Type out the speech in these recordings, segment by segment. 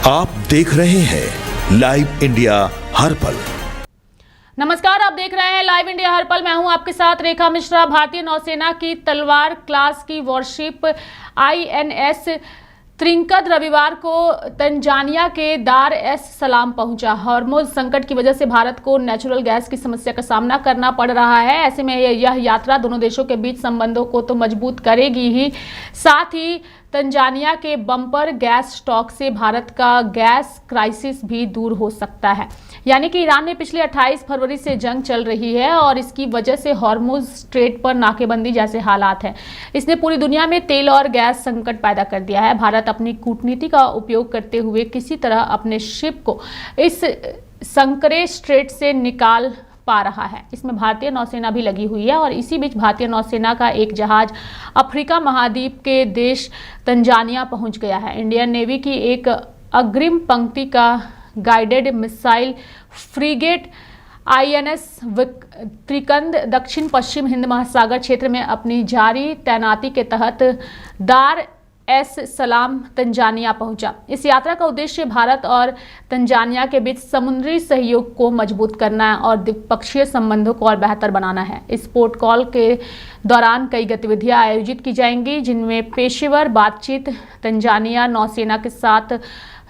आप देख रहे हैं लाइव इंडिया हर पल। नमस्कार, आप देख रहे हैं लाइव इंडिया हर पल। मैं हूं आपके साथ रेखा मिश्रा। भारतीय नौसेना की तलवार क्लास की वॉरशिप INS त्रिंकद रविवार को तंजानिया के दार एस सलाम पहुंचा। हॉर्मुज संकट की वजह से भारत को नेचुरल गैस की समस्या का सामना करना पड़ रहा है। ऐसे में यह यात्रा दोनों देशों के बीच संबंधों को तो मजबूत करेगी ही, साथ ही तंजानिया के बम्पर गैस स्टॉक से भारत का गैस क्राइसिस भी दूर हो सकता है। यानी कि ईरान में पिछले 28 फरवरी से जंग चल रही है और इसकी वजह से हॉर्मुज स्ट्रेट पर नाकेबंदी जैसे हालात हैं। इसने पूरी दुनिया में तेल और गैस संकट पैदा कर दिया है। भारत अपनी कूटनीति का उपयोग करते हुए किसी तरह अपने शिप को इस संकरे स्ट्रेट से निकाल पा रहा है। इसमें भारतीय नौसेना भी लगी हुई है और इसी बीच भारतीय नौसेना का एक जहाज अफ्रीका महाद्वीप के देश तंजानिया पहुंच गया है। इंडियन नेवी की एक अग्रिम पंक्ति का गाइडेड मिसाइल फ्रीगेट INS त्रिकंद दक्षिण पश्चिम हिंद महासागर क्षेत्र में अपनी जारी तैनाती के तहत दार एस सलाम तंजानिया पहुंचा। इस यात्रा का उद्देश्य भारत और तंजानिया के बीच समुद्री सहयोग को मजबूत करना और द्विपक्षीय संबंधों को और बेहतर बनाना है। इस पोर्ट कॉल के दौरान कई गतिविधियां आयोजित की जाएंगी, जिनमें पेशेवर बातचीत, तंजानिया नौसेना के साथ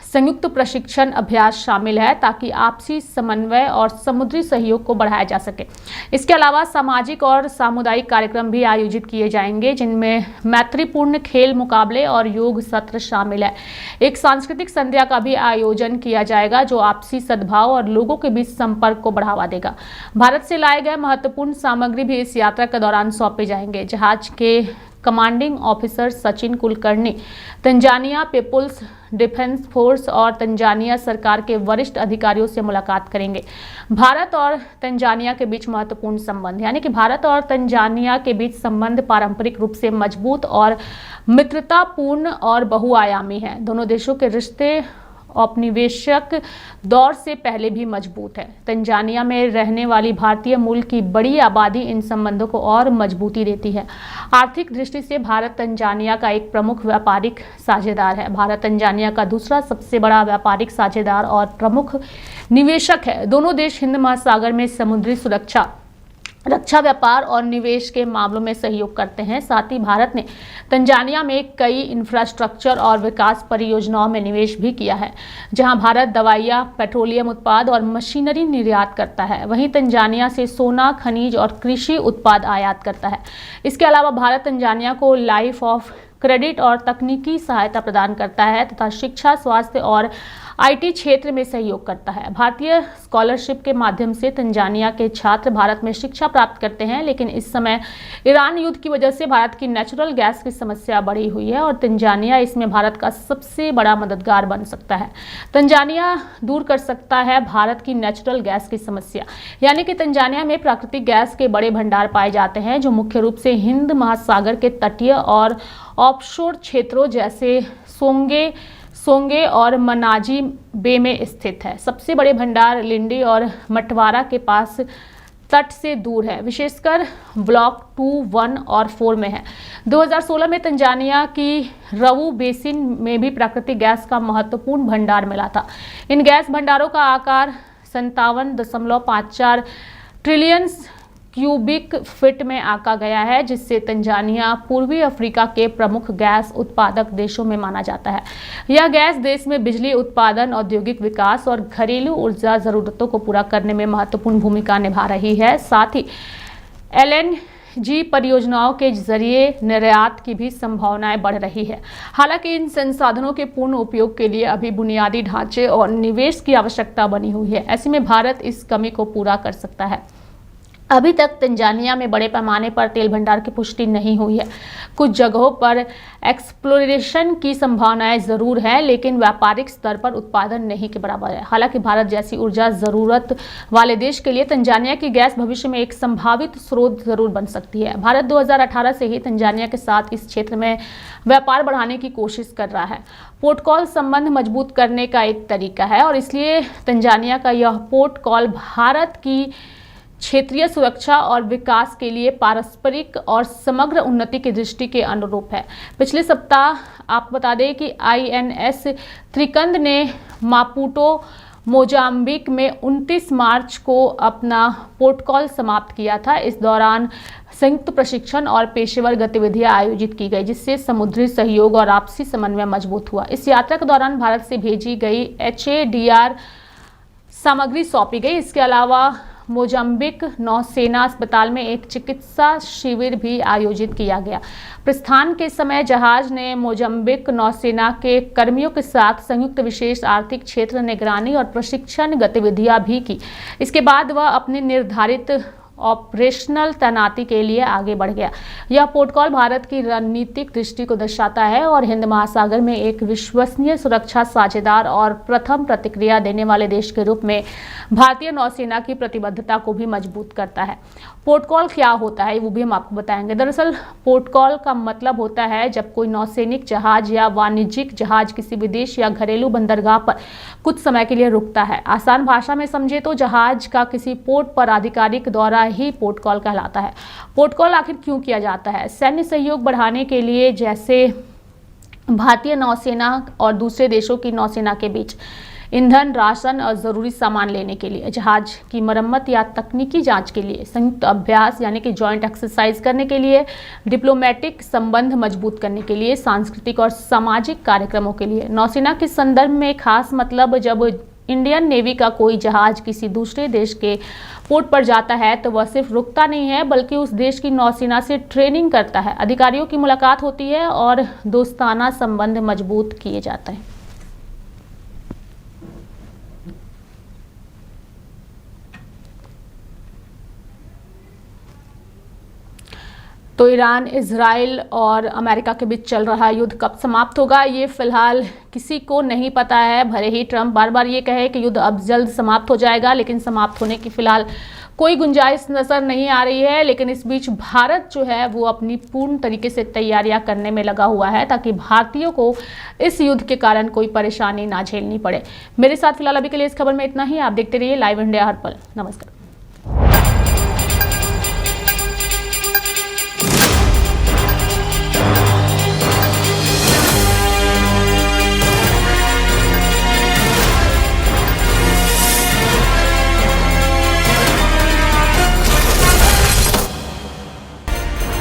संयुक्त प्रशिक्षण अभ्यास शामिल है ताकि आपसी समन्वय और समुद्री सहयोग को बढ़ाया जा सके। इसके अलावा सामाजिक और सामुदायिक कार्यक्रम भी आयोजित किए जाएंगे, जिनमें मैत्रीपूर्ण खेल मुकाबले और योग सत्र शामिल है। एक सांस्कृतिक संध्या का भी आयोजन किया जाएगा जो आपसी सद्भाव और लोगों के बीच संपर्क को बढ़ावा देगा। भारत से लाए गए महत्वपूर्ण सामग्री भी इस यात्रा के दौरान सौंपे जाएंगे। जहाज के commanding officer Sachin Kulkarni Tanzania people's defence force और तंजानिया सरकार के वरिष्ठ अधिकारियों से मुलाकात करेंगे। भारत और तंजानिया के बीच महत्वपूर्ण संबंध, यानी कि भारत और तंजानिया के बीच संबंध पारंपरिक रूप से मजबूत और मित्रतापूर्ण और बहुआयामी हैं। दोनों देशों के रिश्ते औपनिवेशिक दौर से पहले भी मजबूत है। तंजानिया में रहने वाली भारतीय मूल की बड़ी आबादी इन संबंधों को और मजबूती देती है। आर्थिक दृष्टि से भारत तंजानिया का एक प्रमुख व्यापारिक साझेदार है। भारत तंजानिया का दूसरा सबसे बड़ा व्यापारिक साझेदार और प्रमुख निवेशक है। दोनों देश हिंद महासागर में समुद्री सुरक्षा, रक्षा, व्यापार और निवेश के मामलों में सहयोग करते हैं। साथ ही भारत ने तंजानिया में कई इंफ्रास्ट्रक्चर और विकास परियोजनाओं में निवेश भी किया है, जहां भारत दवाइयां, पेट्रोलियम उत्पाद और मशीनरी निर्यात करता है। वहीं तंजानिया से सोना, खनिज और कृषि उत्पाद आयात करता है। इसके अलावा भारत तंजानिया को लाइफ ऑफ क्रेडिट और तकनीकी सहायता प्रदान करता है तथा शिक्षा, स्वास्थ्य और IT क्षेत्र में सहयोग करता है। भारतीय स्कॉलरशिप के माध्यम से तंजानिया के छात्र भारत में शिक्षा प्राप्त करते हैं, लेकिन इस समय ईरान युद्ध की वजह से भारत की नेचुरल गैस की समस्या बढ़ी हुई है और तंजानिया इसमें भारत का सबसे बड़ा मददगार बन सकता है। तंजानिया दूर कर सकता है भारत की नेचुरल गैस की समस्या, यानी कि तंजानिया में प्राकृतिक गैस के बड़े भंडार पाए जाते हैं जो मुख्य रूप से हिंद महासागर के तटीय और ऑफशोर क्षेत्रों जैसे सोंगे और मनाजी बे में स्थित है। सबसे बड़े भंडार लिंडी और मटवारा के पास तट से दूर है, विशेषकर ब्लॉक 2, 1 और 4 में है। 2016 में तंजानिया की रवु बेसिन में भी प्राकृतिक गैस का महत्वपूर्ण भंडार मिला था। इन गैस भंडारों का आकार 57.54 ट्रिलियन क्यूबिक फीट में आंका गया है, जिससे तंजानिया पूर्वी अफ्रीका के प्रमुख गैस उत्पादक देशों में माना जाता है। यह गैस देश में बिजली उत्पादन, औद्योगिक विकास और घरेलू ऊर्जा जरूरतों को पूरा करने में महत्वपूर्ण भूमिका निभा रही है। साथ ही LNG परियोजनाओं के जरिए निर्यात की भी संभावनाएं बढ़ रही है। हालांकि इन संसाधनों के पूर्ण उपयोग के लिए अभी बुनियादी ढांचे और निवेश की आवश्यकता बनी हुई है। ऐसे में भारत इस कमी को पूरा कर सकता है। अभी तक तंजानिया में बड़े पैमाने पर तेल भंडार की पुष्टि नहीं हुई है। कुछ जगहों पर एक्सप्लोरेशन की संभावनाएं जरूर है, लेकिन व्यापारिक स्तर पर उत्पादन नहीं के बराबर है। हालांकि भारत जैसी ऊर्जा जरूरत वाले देश के लिए तंजानिया की गैस भविष्य में एक संभावित स्रोत जरूर बन सकती है। भारत 2018 से ही तंजानिया के साथ इस क्षेत्र में व्यापार बढ़ाने की कोशिश कर रहा है। पोर्ट कॉल संबंध मजबूत करने का एक तरीका है और इसलिए तंजानिया का यह पोर्ट कॉल भारत की क्षेत्रीय सुरक्षा और विकास के लिए पारस्परिक और समग्र उन्नति की दृष्टि के अनुरूप है। पिछले सप्ताह आपको बता दें कि INS त्रिकंद ने मापुटो मोजाम्बिक में 29 मार्च को अपना प्रोटोकॉल समाप्त किया था। इस दौरान संयुक्त प्रशिक्षण और पेशेवर गतिविधियां आयोजित की गई, जिससे समुद्री सहयोग और आपसी समन्वय मजबूत हुआ। इस यात्रा के दौरान भारत से भेजी गई HADR सामग्री सौंपी गई। इसके अलावा मोजाम्बिक नौसेना अस्पताल में एक चिकित्सा शिविर भी आयोजित किया गया। प्रस्थान के समय जहाज ने मोजाम्बिक नौसेना के कर्मियों के साथ संयुक्त विशेष आर्थिक क्षेत्र निगरानी और प्रशिक्षण गतिविधियां भी की। इसके बाद वह अपने निर्धारित ऑपरेशनल तैनाती के लिए आगे बढ़ गया। यह प्रोटोकॉल भारत की रणनीतिक दृष्टि को दर्शाता है और हिंद महासागर में एक विश्वसनीय सुरक्षा साझेदार और प्रथम प्रतिक्रिया देने वाले देश के रूप में भारतीय नौसेना की प्रतिबद्धता को भी मजबूत करता है। प्रोटोकॉल क्या होता है वो भी हम आपको बताएंगे। दरअसल प्रोटोकॉल का मतलब होता है जब कोई नौसैनिक जहाज या वाणिज्यिक जहाज किसी विदेश या घरेलू बंदरगाह पर कुछ समय के लिए रुकता है। आसान भाषा में समझे तो जहाज का किसी पोर्ट पर आधिकारिक दौरा ही प्रोटोकॉल कहलाता है। प्रोटोकॉल आखिर क्यों किया जाता है? सैन्य सहयोग बढ़ाने के लिए, जैसे भारतीय नौसेना और दूसरे देशों की नौसेना के बीच ईंधन, राशन और जरूरी सामान लेने के लिए, जहाज की मरम्मत या तकनीकी जांच के लिए, संयुक्त अभ्यास यानी कि जॉइंट एक्सरसाइज करने के लिए, डिप्लोमेटिक संबंध मजबूत करने के लिए, सांस्कृतिक और सामाजिक कार्यक्रमों के लिए। नौसेना के संदर्भ में खास मतलब जब इंडियन नेवी का कोई जहाज किसी दूसरे देश के पोर्ट पर जाता है तो वह सिर्फ रुकता नहीं है बल्कि उस देश की नौसेना से ट्रेनिंग करता है, अधिकारियों की मुलाकात होती है और दोस्ताना संबंध मजबूत किए जाते हैं। तो ईरान, इजराइल और अमेरिका के बीच चल रहा युद्ध कब समाप्त होगा, ये फिलहाल किसी को नहीं पता है। भले ही ट्रंप बार बार ये कहे कि युद्ध अब जल्द समाप्त हो जाएगा, लेकिन समाप्त होने की फिलहाल कोई गुंजाइश नजर नहीं आ रही है। लेकिन इस बीच भारत जो है वो अपनी पूर्ण तरीके से तैयारियां करने में लगा हुआ है ताकि भारतीयों को इस युद्ध के कारण कोई परेशानी ना झेलनी पड़े। मेरे साथ फिलहाल अभी के लिए इस खबर में इतना ही। आप देखते रहिए लाइव इंडिया हर पल। नमस्कार।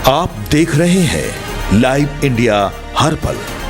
आप देख रहे हैं लाइव इंडिया हर पल।